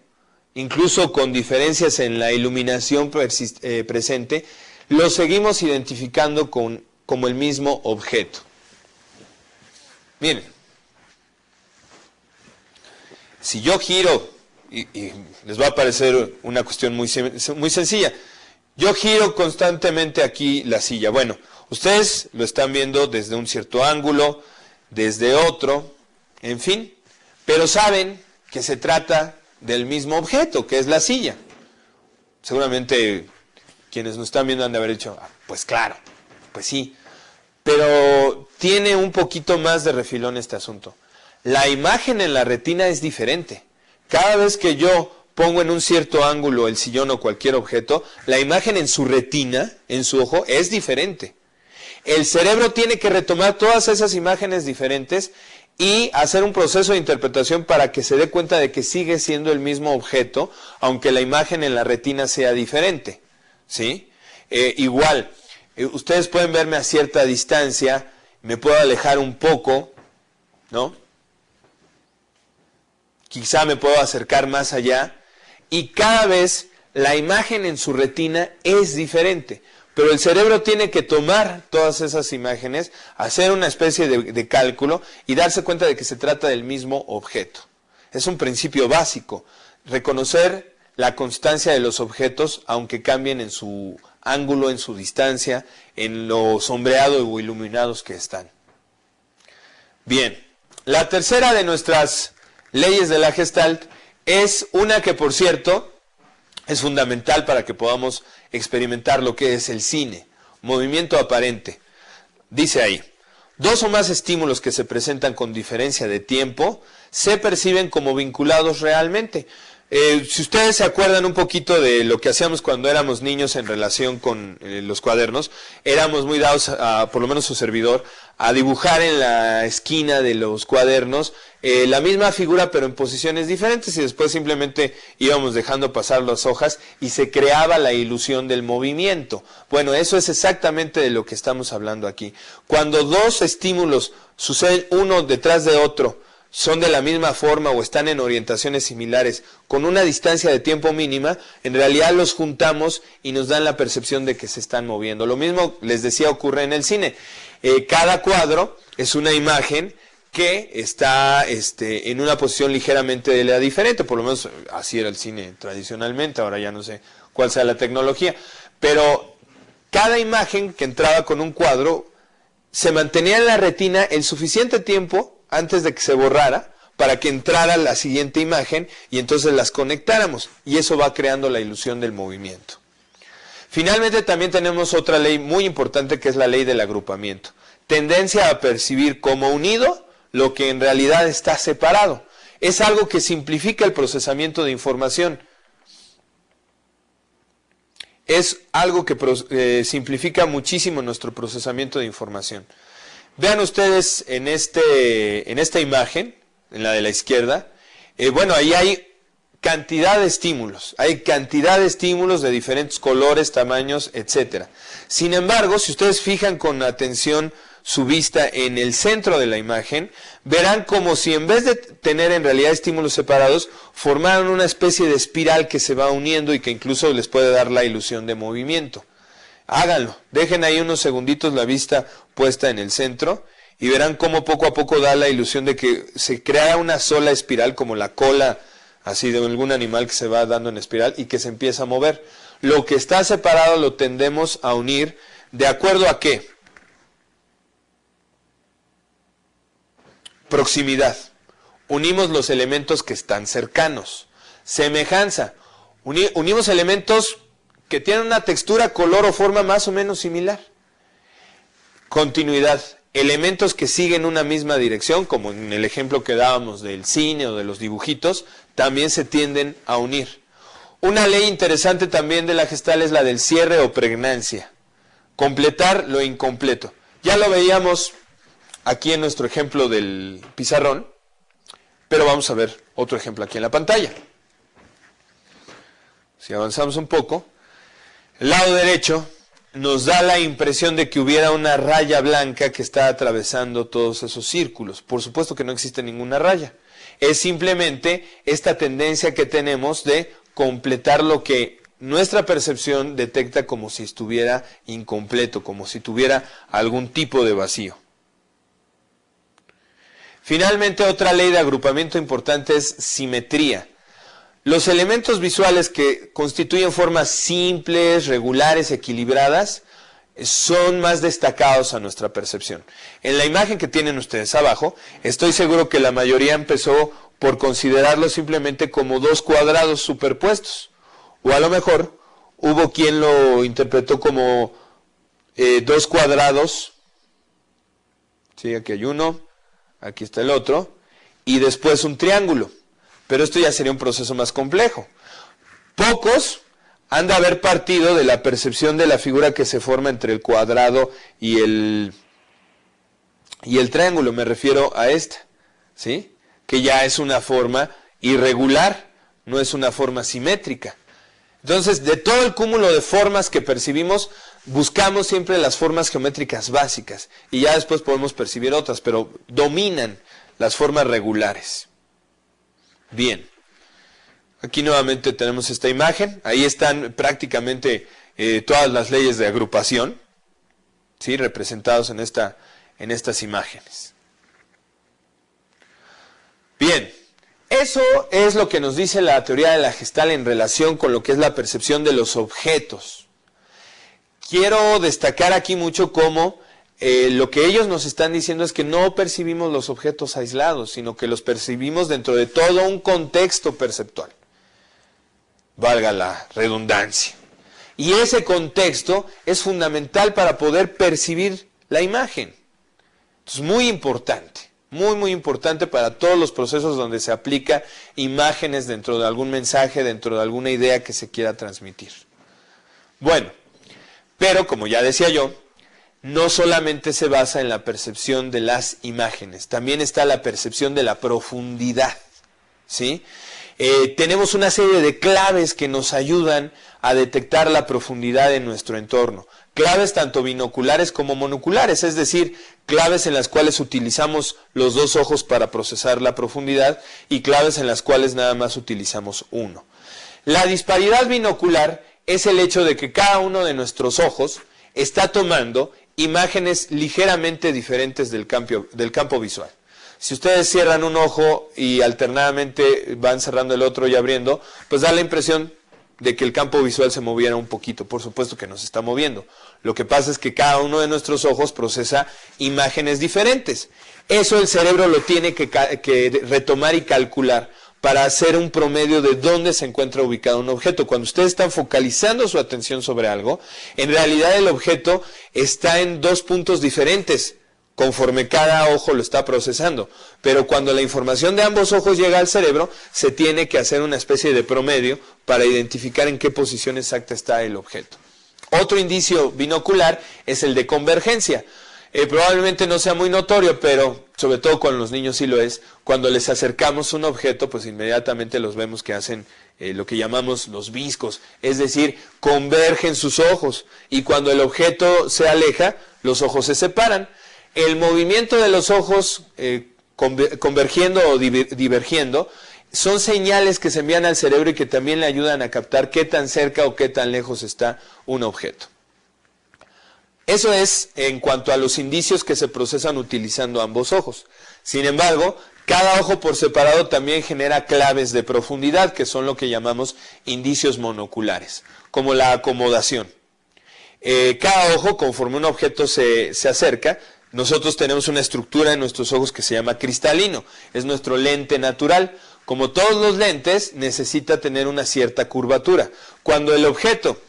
incluso con diferencias en la iluminación presente, los seguimos identificando como el mismo objeto. Miren, si yo giro, y les va a parecer una cuestión muy sencilla, yo giro constantemente aquí la silla. Bueno, ustedes lo están viendo desde un cierto ángulo, desde otro, en fin, pero saben que se trata del mismo objeto, que es la silla. Seguramente quienes nos están viendo han de haber dicho, pues claro, pues sí, pero tiene un poquito más de refilón este asunto. La imagen en la retina es diferente. Cada vez que yo pongo en un cierto ángulo el sillón o cualquier objeto, la imagen en su retina, en su ojo, es diferente. El cerebro tiene que retomar todas esas imágenes diferentes y hacer un proceso de interpretación para que se dé cuenta de que sigue siendo el mismo objeto, aunque la imagen en la retina sea diferente, ¿sí? Igual, ustedes pueden verme a cierta distancia, me puedo alejar un poco, ¿no? Quizá me puedo acercar más allá, y cada vez la imagen en su retina es diferente. Pero el cerebro tiene que tomar todas esas imágenes, hacer una especie de cálculo y darse cuenta de que se trata del mismo objeto. Es un principio básico, reconocer la constancia de los objetos, aunque cambien en su ángulo, en su distancia, en lo sombreado o iluminados que están. Bien, la tercera de nuestras leyes de la Gestalt es una que, por cierto, es fundamental para que podamos experimentar lo que es el cine, movimiento aparente. Dice ahí, dos o más estímulos que se presentan con diferencia de tiempo se perciben como vinculados realmente. Si ustedes se acuerdan un poquito de lo que hacíamos cuando éramos niños en relación con los cuadernos, éramos muy dados, por lo menos su servidor, a dibujar en la esquina de los cuadernos la misma figura pero en posiciones diferentes y después simplemente íbamos dejando pasar las hojas y se creaba la ilusión del movimiento. Bueno, eso es exactamente de lo que estamos hablando aquí. Cuando dos estímulos suceden uno detrás de otro, son de la misma forma o están en orientaciones similares con una distancia de tiempo mínima, en realidad los juntamos y nos dan la percepción de que se están moviendo. Lo mismo, les decía, ocurre en el cine. Cada cuadro es una imagen que está en una posición ligeramente de la diferente, por lo menos así era el cine tradicionalmente, ahora ya no sé cuál sea la tecnología, pero cada imagen que entraba con un cuadro se mantenía en la retina el suficiente tiempo antes de que se borrara, para que entrara la siguiente imagen y entonces las conectáramos. Y eso va creando la ilusión del movimiento. Finalmente también tenemos otra ley muy importante que es la ley del agrupamiento. Tendencia a percibir como unido lo que en realidad está separado. Es algo que simplifica el procesamiento de información. Es algo que simplifica muchísimo nuestro procesamiento de información. Vean ustedes en esta imagen, en la de la izquierda, bueno, ahí hay cantidad de estímulos. Hay cantidad de estímulos de diferentes colores, tamaños, etc. Sin embargo, si ustedes fijan con atención su vista en el centro de la imagen, verán como si en vez de tener en realidad estímulos separados, formaron una especie de espiral que se va uniendo y que incluso les puede dar la ilusión de movimiento. Háganlo, dejen ahí unos segunditos la vista puesta en el centro y verán cómo poco a poco da la ilusión de que se crea una sola espiral, como la cola así de algún animal que se va dando en espiral y que se empieza a mover. Lo que está separado lo tendemos a unir ¿de acuerdo a qué? Proximidad. Unimos los elementos que están cercanos. Semejanza. Unimos elementos que tienen una textura, color o forma más o menos similar. Continuidad. Elementos que siguen una misma dirección, como en el ejemplo que dábamos del cine o de los dibujitos, también se tienden a unir. Una ley interesante también de la Gestalt es la del cierre o pregnancia. Completar lo incompleto. Ya lo veíamos aquí en nuestro ejemplo del pizarrón, pero vamos a ver otro ejemplo aquí en la pantalla. Si avanzamos un poco, el lado derecho nos da la impresión de que hubiera una raya blanca que está atravesando todos esos círculos. Por supuesto que no existe ninguna raya. Es simplemente esta tendencia que tenemos de completar lo que nuestra percepción detecta como si estuviera incompleto, como si tuviera algún tipo de vacío. Finalmente, otra ley de agrupamiento importante es simetría. Los elementos visuales que constituyen formas simples, regulares, equilibradas, son más destacados a nuestra percepción. En la imagen que tienen ustedes abajo, estoy seguro que la mayoría empezó por considerarlo simplemente como dos cuadrados superpuestos. O a lo mejor hubo quien lo interpretó como dos cuadrados. Sí, aquí hay uno, aquí está el otro, y después un triángulo. Pero esto ya sería un proceso más complejo. Pocos han de haber partido de la percepción de la figura que se forma entre el cuadrado y el triángulo. Me refiero a esta, ¿sí? Que ya es una forma irregular, no es una forma simétrica. Entonces, de todo el cúmulo de formas que percibimos, buscamos siempre las formas geométricas básicas. Y ya después podemos percibir otras, pero dominan las formas regulares. Bien, aquí nuevamente tenemos esta imagen, ahí están prácticamente todas las leyes de agrupación, ¿sí? Representados en estas imágenes. Bien, eso es lo que nos dice la teoría de la Gestalt en relación con lo que es la percepción de los objetos. Quiero destacar aquí mucho cómo lo que ellos nos están diciendo es que no percibimos los objetos aislados, sino que los percibimos dentro de todo un contexto perceptual. Valga la redundancia. Y ese contexto es fundamental para poder percibir la imagen. Es muy importante. Muy, muy importante para todos los procesos donde se aplica imágenes dentro de algún mensaje, dentro de alguna idea que se quiera transmitir. Bueno, pero como ya decía yo, no solamente se basa en la percepción de las imágenes, también está la percepción de la profundidad, ¿sí? Tenemos una serie de claves que nos ayudan a detectar la profundidad en nuestro entorno. Claves tanto binoculares como monoculares, es decir, claves en las cuales utilizamos los dos ojos para procesar la profundidad y claves en las cuales nada más utilizamos uno. La disparidad binocular es el hecho de que cada uno de nuestros ojos está tomando imágenes ligeramente diferentes del campo visual. Si ustedes cierran un ojo y alternadamente van cerrando el otro y abriendo, pues da la impresión de que el campo visual se moviera un poquito. Por supuesto que no se está moviendo. Lo que pasa es que cada uno de nuestros ojos procesa imágenes diferentes. Eso el cerebro lo tiene que retomar y calcular para hacer un promedio de dónde se encuentra ubicado un objeto. Cuando ustedes están focalizando su atención sobre algo, en realidad el objeto está en dos puntos diferentes, conforme cada ojo lo está procesando. Pero cuando la información de ambos ojos llega al cerebro, se tiene que hacer una especie de promedio para identificar en qué posición exacta está el objeto. Otro indicio binocular es el de convergencia. Probablemente no sea muy notorio, pero sobre todo con los niños sí lo es. Cuando les acercamos un objeto, pues inmediatamente los vemos que hacen lo que llamamos los viscos, es decir, convergen sus ojos, y cuando el objeto se aleja, los ojos se separan. El movimiento de los ojos convergiendo o divergiendo son señales que se envían al cerebro y que también le ayudan a captar qué tan cerca o qué tan lejos está un objeto. Eso es en cuanto a los indicios que se procesan utilizando ambos ojos. Sin embargo, cada ojo por separado también genera claves de profundidad, que son lo que llamamos indicios monoculares, como la acomodación. Cada ojo, conforme un objeto se acerca, nosotros tenemos una estructura en nuestros ojos que se llama cristalino. Es nuestro lente natural. Como todos los lentes, necesita tener una cierta curvatura. Cuando el objeto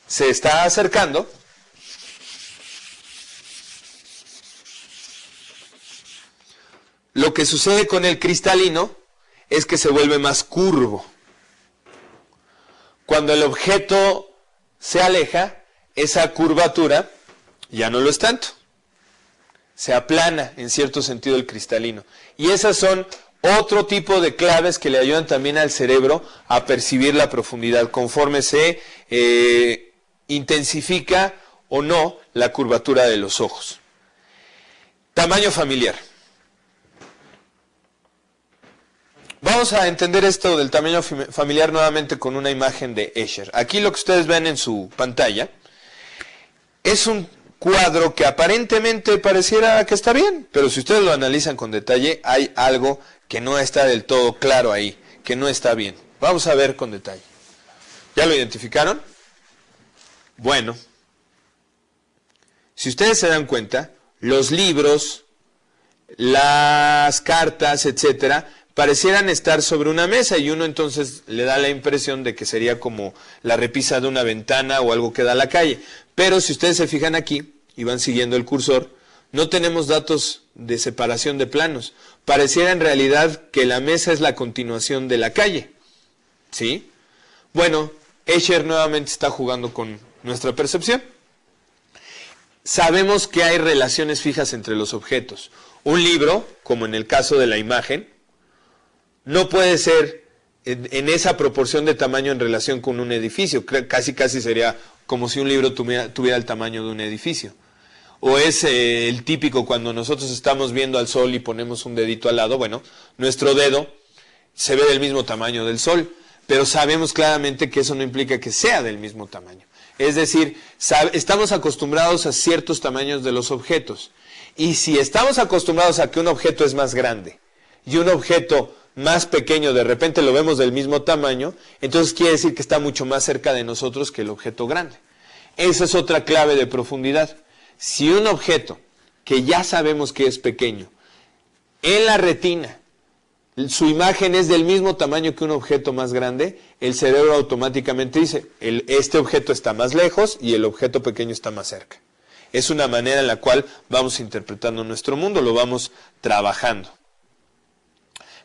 se está acercando, lo que sucede con el cristalino es que se vuelve más curvo. Cuando el objeto se aleja, esa curvatura ya no lo es tanto. Se aplana en cierto sentido el cristalino. Y esas son otro tipo de claves que le ayudan también al cerebro a percibir la profundidad conforme se intensifica o no la curvatura de los ojos. Tamaño familiar. Vamos a entender esto del tamaño familiar nuevamente con una imagen de Escher. Aquí lo que ustedes ven en su pantalla es un cuadro que aparentemente pareciera que está bien, pero si ustedes lo analizan con detalle, hay algo que no está del todo claro ahí, que no está bien. Vamos a ver con detalle. ¿Ya lo identificaron? Bueno, si ustedes se dan cuenta, los libros, las cartas, etcétera, parecieran estar sobre una mesa y uno entonces le da la impresión de que sería como la repisa de una ventana o algo que da a la calle. Pero si ustedes se fijan aquí y van siguiendo el cursor, no tenemos datos de separación de planos. Pareciera en realidad que la mesa es la continuación de la calle. ¿Sí? Bueno, Escher nuevamente está jugando con nuestra percepción. Sabemos que hay relaciones fijas entre los objetos. Un libro, como en el caso de la imagen, no puede ser en esa proporción de tamaño en relación con un edificio. Casi sería como si un libro tuviera el tamaño de un edificio. O es el típico cuando nosotros estamos viendo al sol y ponemos un dedito al lado. Bueno, nuestro dedo se ve del mismo tamaño del sol, pero sabemos claramente que eso no implica que sea del mismo tamaño. Es decir, estamos acostumbrados a ciertos tamaños de los objetos. Y si estamos acostumbrados a que un objeto es más grande y un objeto más pequeño de repente lo vemos del mismo tamaño, entonces quiere decir que está mucho más cerca de nosotros que el objeto grande. Esa es otra clave de profundidad. Si un objeto que ya sabemos que es pequeño, en la retina, su imagen es del mismo tamaño que un objeto más grande, el cerebro automáticamente dice, este objeto está más lejos y el objeto pequeño está más cerca. es una manera en la cual vamos interpretando nuestro mundo, lo vamos trabajando.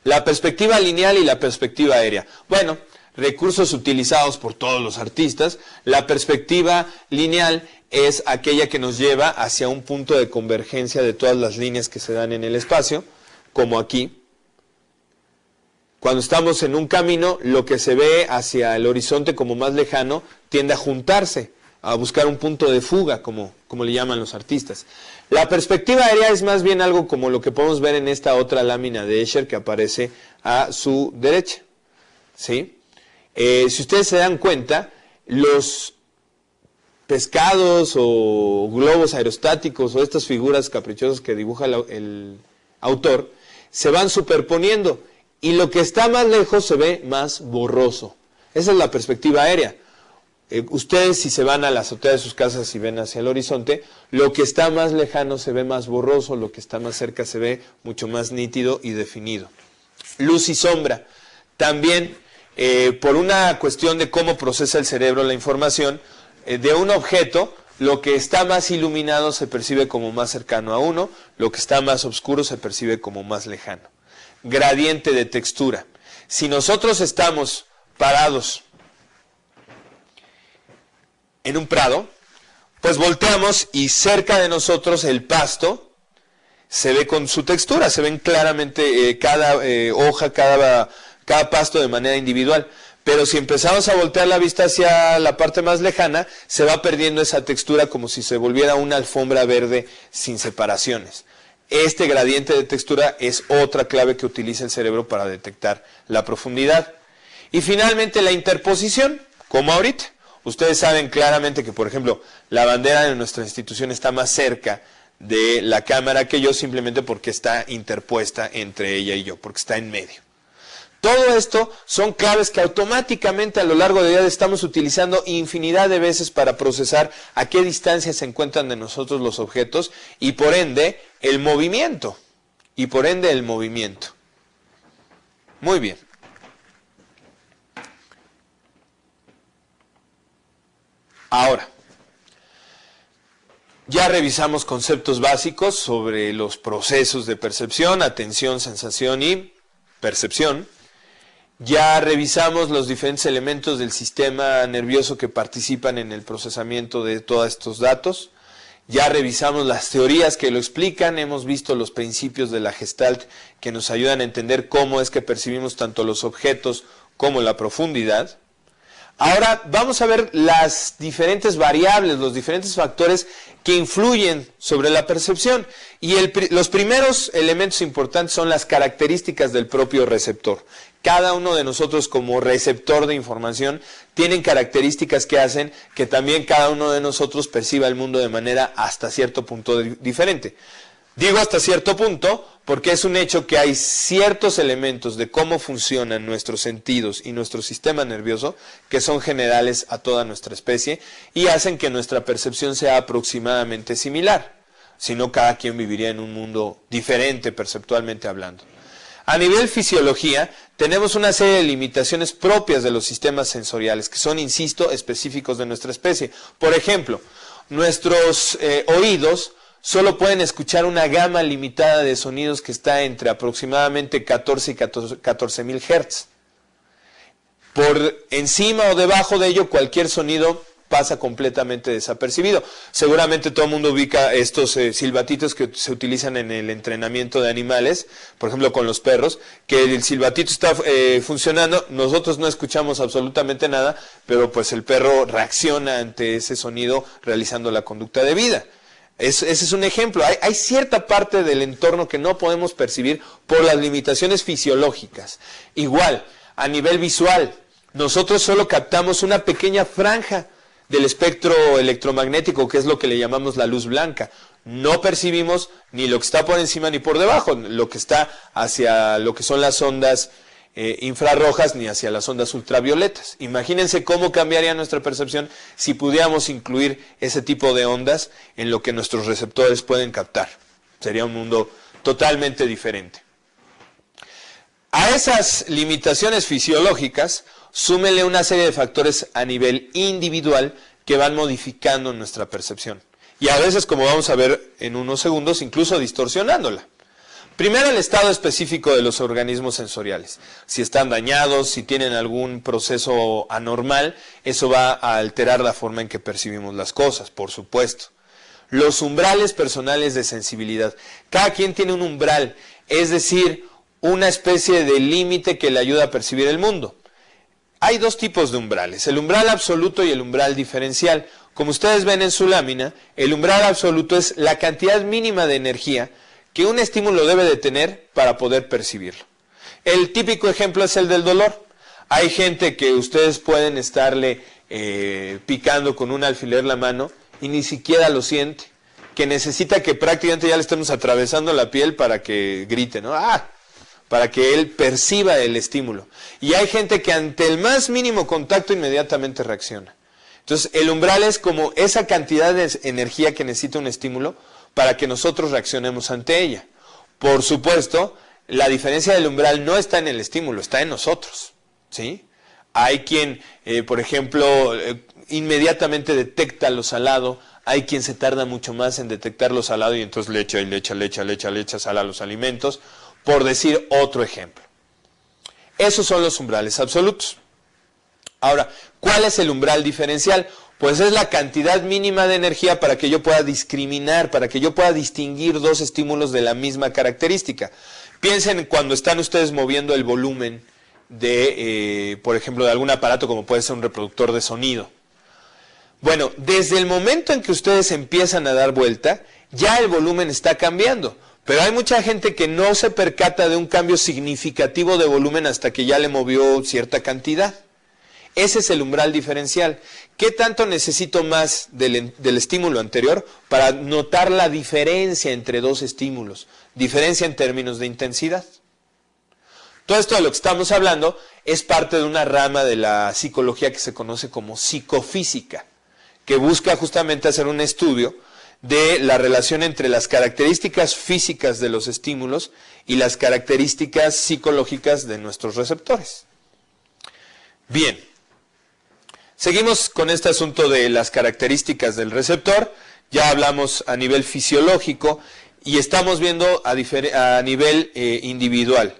La perspectiva lineal y la perspectiva aérea. Bueno, recursos utilizados por todos los artistas. La perspectiva lineal es aquella que nos lleva hacia un punto de convergencia de todas las líneas que se dan en el espacio, como aquí. Cuando estamos en un camino, lo que se ve hacia el horizonte como más lejano tiende a juntarse, a buscar un punto de fuga, como le llaman los artistas. La perspectiva aérea es más bien algo como lo que podemos ver en esta otra lámina de Escher que aparece a su derecha, ¿sí? Si ustedes se dan cuenta, los pescados o globos aerostáticos o estas figuras caprichosas que dibuja el autor se van superponiendo y lo que está más lejos se ve más borroso. Esa es la perspectiva aérea. Ustedes, si se van a la azotea de sus casas y ven hacia el horizonte, lo que está más lejano se ve más borroso, lo que está más cerca se ve mucho más nítido y definido. Luz y sombra. También, por una cuestión de cómo procesa el cerebro la información, de un objeto, lo que está más iluminado se percibe como más cercano a uno, lo que está más oscuro se percibe como más lejano. Gradiente de textura. Si nosotros estamos parados en un prado, pues volteamos y cerca de nosotros el pasto se ve con su textura, se ven claramente cada hoja, cada pasto de manera individual. Pero si empezamos a voltear la vista hacia la parte más lejana, se va perdiendo esa textura como si se volviera una alfombra verde sin separaciones. Este gradiente de textura es otra clave que utiliza el cerebro para detectar la profundidad. Y finalmente la interposición, como ahorita. Ustedes saben claramente que, por ejemplo, la bandera de nuestra institución está más cerca de la cámara que yo, simplemente porque está interpuesta entre ella y yo, porque está en medio. Todo esto son claves que automáticamente a lo largo del día estamos utilizando infinidad de veces para procesar a qué distancia se encuentran de nosotros los objetos y por ende el movimiento. Muy bien. Ahora, ya revisamos conceptos básicos sobre los procesos de percepción, atención, sensación y percepción. Ya revisamos los diferentes elementos del sistema nervioso que participan en el procesamiento de todos estos datos. Ya revisamos las teorías que lo explican, hemos visto los principios de la Gestalt que nos ayudan a entender cómo es que percibimos tanto los objetos como la profundidad. Ahora vamos a ver las diferentes variables, los diferentes factores que influyen sobre la percepción. Y los primeros elementos importantes son las características del propio receptor. Cada uno de nosotros como receptor de información tienen características que hacen que también cada uno de nosotros perciba el mundo de manera hasta cierto punto diferente. Digo hasta cierto punto porque es un hecho que hay ciertos elementos de cómo funcionan nuestros sentidos y nuestro sistema nervioso que son generales a toda nuestra especie y hacen que nuestra percepción sea aproximadamente similar. Si no, cada quien viviría en un mundo diferente perceptualmente hablando. A nivel fisiología, tenemos una serie de limitaciones propias de los sistemas sensoriales que son, insisto, específicos de nuestra especie. Por ejemplo, nuestros oídos solo pueden escuchar una gama limitada de sonidos que está entre aproximadamente 14 y 14.000 Hz. Por encima o debajo de ello, cualquier sonido pasa completamente desapercibido. Seguramente todo el mundo ubica estos silbatitos que se utilizan en el entrenamiento de animales, por ejemplo con los perros, que el silbatito está funcionando, nosotros no escuchamos absolutamente nada, pero pues el perro reacciona ante ese sonido realizando la conducta debida. Ese es un ejemplo. Hay cierta parte del entorno que no podemos percibir por las limitaciones fisiológicas. Igual, a nivel visual, nosotros solo captamos una pequeña franja del espectro electromagnético, que es lo que le llamamos la luz blanca. No percibimos ni lo que está por encima ni por debajo, lo que está hacia lo que son las ondas infrarrojas ni hacia las ondas ultravioletas. Imagínense cómo cambiaría nuestra percepción si pudiéramos incluir ese tipo de ondas en lo que nuestros receptores pueden captar. Sería un mundo totalmente diferente. A esas limitaciones fisiológicas, súmele una serie de factores a nivel individual que van modificando nuestra percepción. y a veces, como vamos a ver en unos segundos, incluso distorsionándola. Primero, el estado específico de los organismos sensoriales. Si están dañados, si tienen algún proceso anormal, eso va a alterar la forma en que percibimos las cosas, por supuesto. Los umbrales personales de sensibilidad. Cada quien tiene un umbral, es decir, una especie de límite que le ayuda a percibir el mundo. Hay dos tipos de umbrales, el umbral absoluto y el umbral diferencial. Como ustedes ven en su lámina, el umbral absoluto es la cantidad mínima de energía que un estímulo debe de tener para poder percibirlo. El típico ejemplo es el del dolor. Hay gente que ustedes pueden estarle picando con un alfiler la mano y ni siquiera lo siente, que necesita que prácticamente ya le estemos atravesando la piel para que grite, ¿no? ¡Ah! Para que él perciba el estímulo. Y hay gente que ante el más mínimo contacto inmediatamente reacciona. Entonces, el umbral es como esa cantidad de energía que necesita un estímulo para que nosotros reaccionemos ante ella. Por supuesto, la diferencia del umbral no está en el estímulo, está en nosotros, ¿sí? Hay quien, por ejemplo, inmediatamente detecta lo salado, hay quien se tarda mucho más en detectar lo salado y entonces le echa sal a los alimentos, por decir otro ejemplo. Esos son los umbrales absolutos. Ahora, ¿cuál es el umbral diferencial? Pues es la cantidad mínima de energía para que yo pueda discriminar, para que yo pueda distinguir dos estímulos de la misma característica. Piensen cuando están ustedes moviendo el volumen de, por ejemplo, de algún aparato como puede ser un reproductor de sonido. Bueno, desde el momento en que ustedes empiezan a dar vuelta, ya el volumen está cambiando. Pero hay mucha gente que no se percata de un cambio significativo de volumen hasta que ya le movió cierta cantidad. Ese es el umbral diferencial. ¿Qué tanto necesito más del estímulo anterior para notar la diferencia entre dos estímulos? Diferencia en términos de intensidad. Todo esto de lo que estamos hablando es parte de una rama de la psicología que se conoce como psicofísica, que busca justamente hacer un estudio de la relación entre las características físicas de los estímulos y las características psicológicas de nuestros receptores. Bien, seguimos con este asunto de las características del receptor. Ya hablamos a nivel fisiológico y estamos viendo a nivel individual.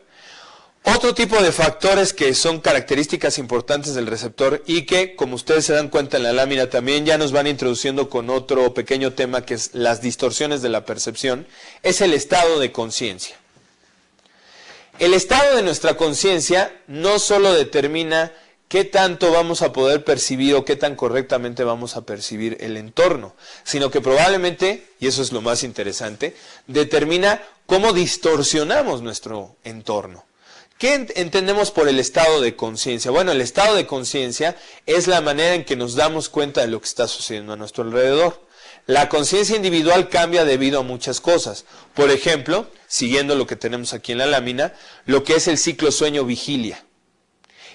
Otro tipo de factores que son características importantes del receptor y que, como ustedes se dan cuenta en la lámina, también ya nos van introduciendo con otro pequeño tema que es las distorsiones de la percepción, es el estado de conciencia. El estado de nuestra conciencia no solo determina qué tanto vamos a poder percibir o qué tan correctamente vamos a percibir el entorno, sino que probablemente, y eso es lo más interesante, determina cómo distorsionamos nuestro entorno. ¿Qué entendemos por el estado de conciencia? Bueno, el estado de conciencia es la manera en que nos damos cuenta de lo que está sucediendo a nuestro alrededor. La conciencia individual cambia debido a muchas cosas. Por ejemplo, siguiendo lo que tenemos aquí en la lámina, lo que es el ciclo sueño-vigilia.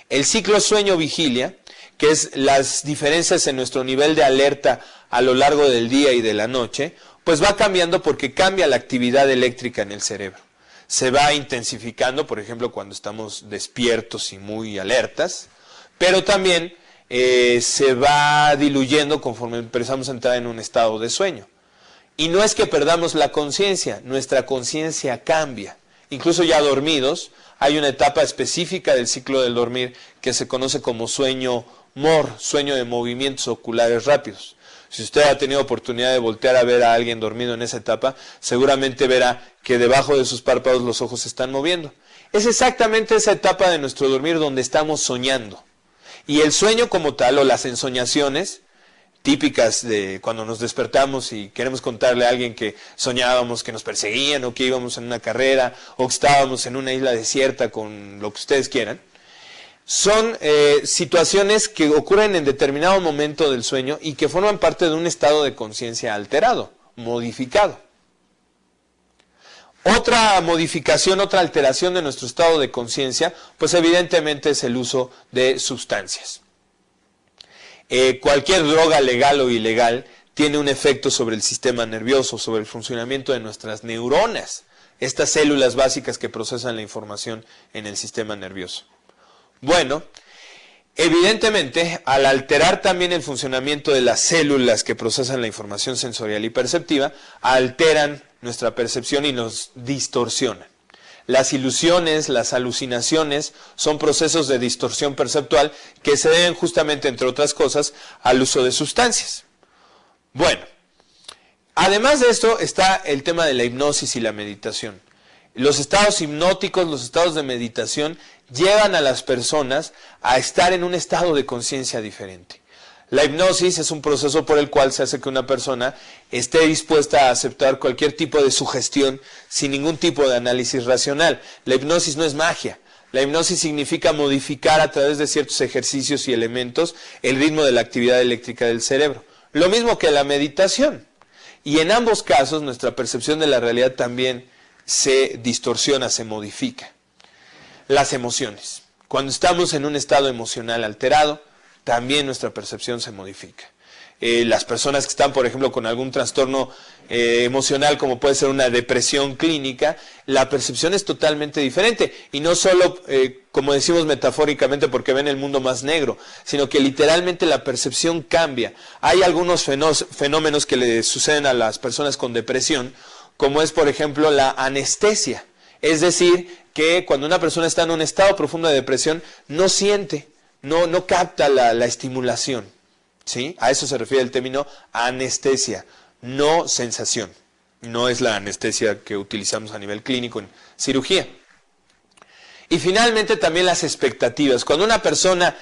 El ciclo sueño-vigilia, que es las diferencias en nuestro nivel de alerta a lo largo del día y de la noche, pues va cambiando porque cambia la actividad eléctrica en el cerebro. Se va intensificando, por ejemplo, cuando estamos despiertos y muy alertas, pero también se va diluyendo conforme empezamos a entrar en un estado de sueño. Y no es que perdamos la conciencia, nuestra conciencia cambia. Incluso ya dormidos, hay una etapa específica del ciclo del dormir que se conoce como sueño MOR, sueño de movimientos oculares rápidos. Si usted ha tenido oportunidad de voltear a ver a alguien dormido en esa etapa, seguramente verá que debajo de sus párpados los ojos se están moviendo. Es exactamente esa etapa de nuestro dormir donde estamos soñando. Y el sueño como tal, o las ensoñaciones típicas de cuando nos despertamos y queremos contarle a alguien que soñábamos que nos perseguían, o que íbamos en una carrera, o que estábamos en una isla desierta con lo que ustedes quieran, son situaciones que ocurren en determinado momento del sueño y que forman parte de un estado de conciencia alterado, modificado. Otra modificación, otra alteración de nuestro estado de conciencia, pues evidentemente es el uso de sustancias. Cualquier droga legal o ilegal tiene un efecto sobre el sistema nervioso, sobre el funcionamiento de nuestras neuronas, estas células básicas que procesan la información en el sistema nervioso. Bueno, Evidentemente, al alterar también el funcionamiento de las células que procesan la información sensorial y perceptiva, alteran nuestra percepción y nos distorsionan. Las ilusiones, las alucinaciones son procesos de distorsión perceptual que se deben justamente, entre otras cosas, al uso de sustancias. Bueno, además de esto está el tema de la hipnosis y la meditación. Los estados hipnóticos, los estados de meditación, llevan a las personas a estar en un estado de conciencia diferente. La hipnosis es un proceso por el cual se hace que una persona esté dispuesta a aceptar cualquier tipo de sugestión sin ningún tipo de análisis racional. La hipnosis no es magia. La hipnosis significa modificar a través de ciertos ejercicios y elementos el ritmo de la actividad eléctrica del cerebro. Lo mismo que la meditación. Y en ambos casos nuestra percepción de la realidad también se distorsiona, se modifica. Las emociones. Cuando estamos en un estado emocional alterado, también nuestra percepción se modifica. Las personas que están, por ejemplo, con algún trastorno emocional, como puede ser una depresión clínica, la percepción es totalmente diferente. Y no solo, como decimos metafóricamente, porque ven el mundo más negro, sino que literalmente la percepción cambia. Hay algunos fenómenos que le suceden a las personas con depresión, como es, por ejemplo, la anestesia. Es decir, que cuando una persona está en un estado profundo de depresión, no siente, no capta la estimulación. ¿Sí? A eso se refiere el término anestesia, no sensación. No es la anestesia que utilizamos a nivel clínico en cirugía. Y finalmente también las expectativas. Cuando una persona,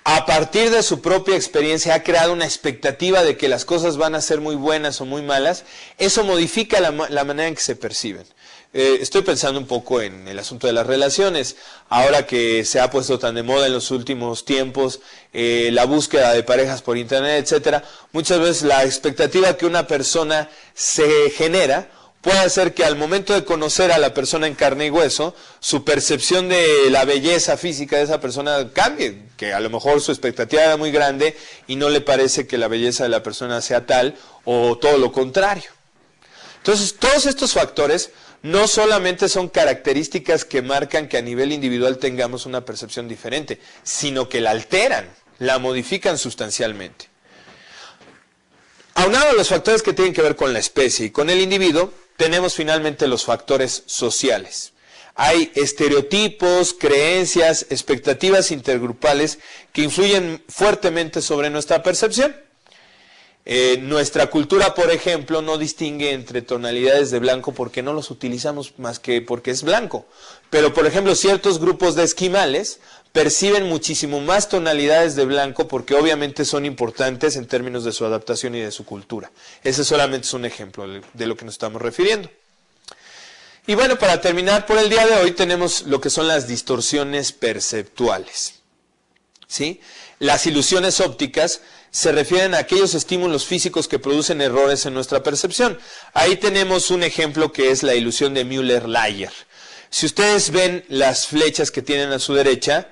a partir de su propia experiencia, ha creado una expectativa de que las cosas van a ser muy buenas o muy malas, eso modifica la manera en que se perciben. Estoy pensando un poco en el asunto de las relaciones. Ahora que se ha puesto tan de moda en los últimos tiempos la búsqueda de parejas por internet, etcétera, muchas veces la expectativa que una persona se genera puede hacer que al momento de conocer a la persona en carne y hueso, su percepción de la belleza física de esa persona cambie, que a lo mejor su expectativa era muy grande y no le parece que la belleza de la persona sea tal, o todo lo contrario. Entonces, todos estos factores no solamente son características que marcan que a nivel individual tengamos una percepción diferente, sino que la alteran, la modifican sustancialmente. Aunado a los factores que tienen que ver con la especie y con el individuo, tenemos finalmente los factores sociales. Hay estereotipos, creencias, expectativas intergrupales que influyen fuertemente sobre nuestra percepción. Nuestra cultura, por ejemplo, no distingue entre tonalidades de blanco porque no los utilizamos más que porque es blanco. Pero, por ejemplo, ciertos grupos de esquimales perciben muchísimo más tonalidades de blanco porque obviamente son importantes en términos de su adaptación y de su cultura. Ese solamente es un ejemplo de lo que nos estamos refiriendo. Y bueno, para terminar por el día de hoy tenemos lo que son las distorsiones perceptuales. ¿Sí? Las ilusiones ópticas se refieren a aquellos estímulos físicos que producen errores en nuestra percepción. Ahí tenemos un ejemplo que es la ilusión de Müller-Lyer. Si ustedes ven las flechas que tienen a su derecha,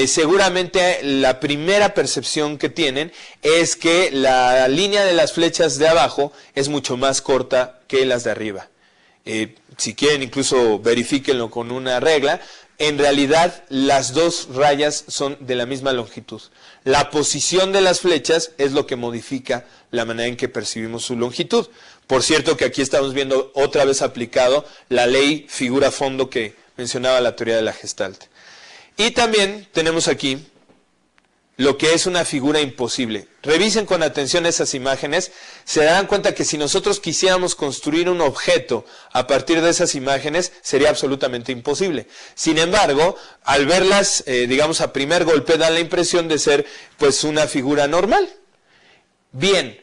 seguramente la primera percepción que tienen es que la línea de las flechas de abajo es mucho más corta que las de arriba. Si quieren, incluso verifíquenlo con una regla. En realidad, las dos rayas son de la misma longitud. La posición de las flechas es lo que modifica la manera en que percibimos su longitud. Por cierto que aquí estamos viendo otra vez aplicado la ley figura-fondo que mencionaba la teoría de la Gestalt. Y también tenemos aquí lo que es una figura imposible. Revisen con atención esas imágenes, se darán cuenta que si nosotros quisiéramos construir un objeto a partir de esas imágenes, sería absolutamente imposible. Sin embargo, al verlas, digamos a primer golpe, dan la impresión de ser pues una figura normal. Bien,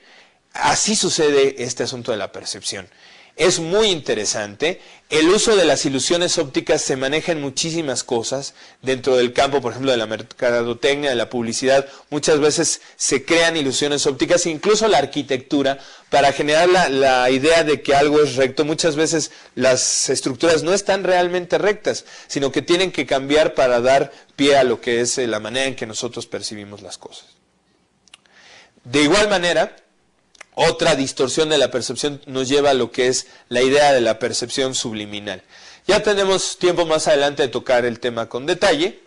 así sucede este asunto de la percepción. Es muy interesante. El uso de las ilusiones ópticas se maneja en muchísimas cosas dentro del campo, por ejemplo, de la mercadotecnia, de la publicidad. Muchas veces se crean ilusiones ópticas, incluso la arquitectura, para generar la idea de que algo es recto. Muchas veces las estructuras no están realmente rectas, sino que tienen que cambiar para dar pie a lo que es la manera en que nosotros percibimos las cosas. De igual manera, otra distorsión de la percepción nos lleva a lo que es la idea de la percepción subliminal. Ya tenemos tiempo más adelante de tocar el tema con detalle.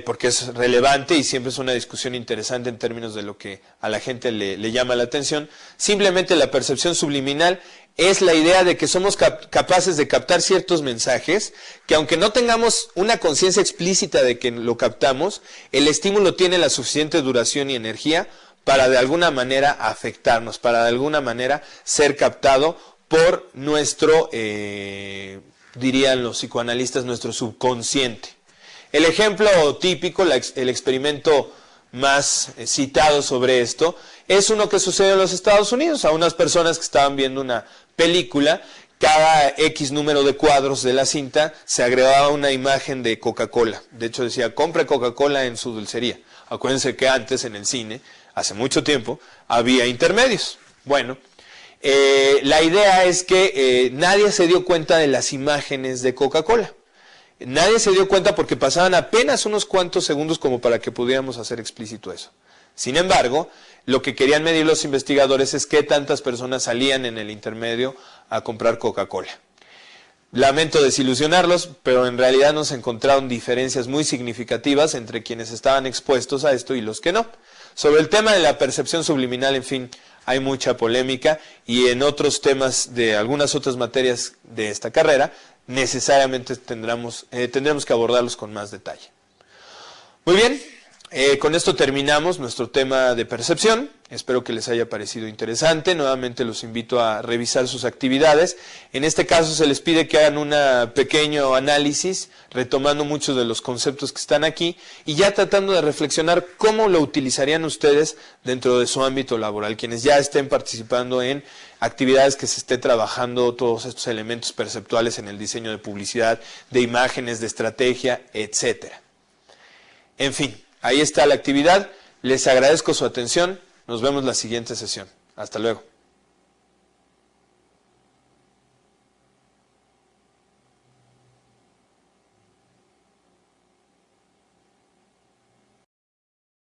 porque es relevante y siempre es una discusión interesante en términos de lo que a la gente le llama la atención. Simplemente la percepción subliminal es la idea de que somos capaces de captar ciertos mensajes que, aunque no tengamos una conciencia explícita de que lo captamos, el estímulo tiene la suficiente duración y energía para de alguna manera afectarnos, para de alguna manera ser captado por nuestro, dirían los psicoanalistas, nuestro subconsciente. El ejemplo típico, el experimento más citado sobre esto, es uno que sucede en los Estados Unidos. A unas personas que estaban viendo una película, cada X número de cuadros de la cinta se agregaba una imagen de Coca-Cola. De hecho decía, compre Coca-Cola en su dulcería. Acuérdense que antes en el cine, hace mucho tiempo, había intermedios. Bueno, la idea es que nadie se dio cuenta de las imágenes de Coca-Cola. Nadie se dio cuenta porque pasaban apenas unos cuantos segundos como para que pudiéramos hacer explícito eso. Sin embargo, lo que querían medir los investigadores es qué tantas personas salían en el intermedio a comprar Coca-Cola. Lamento desilusionarlos, pero en realidad nos encontraron diferencias muy significativas entre quienes estaban expuestos a esto y los que no. Sobre el tema de la percepción subliminal, en fin, hay mucha polémica y en otros temas de algunas otras materias de esta carrera, necesariamente tendremos que abordarlos con más detalle. Muy bien, con esto terminamos nuestro tema de percepción. Espero que les haya parecido interesante. Nuevamente los invito a revisar sus actividades. En este caso se les pide que hagan un pequeño análisis, retomando muchos de los conceptos que están aquí y ya tratando de reflexionar cómo lo utilizarían ustedes dentro de su ámbito laboral, quienes ya estén participando en actividades que se esté trabajando todos estos elementos perceptuales en el diseño de publicidad, de imágenes, de estrategia, etcétera. En fin, ahí está la actividad. Les agradezco su atención. Nos vemos la siguiente sesión. Hasta luego.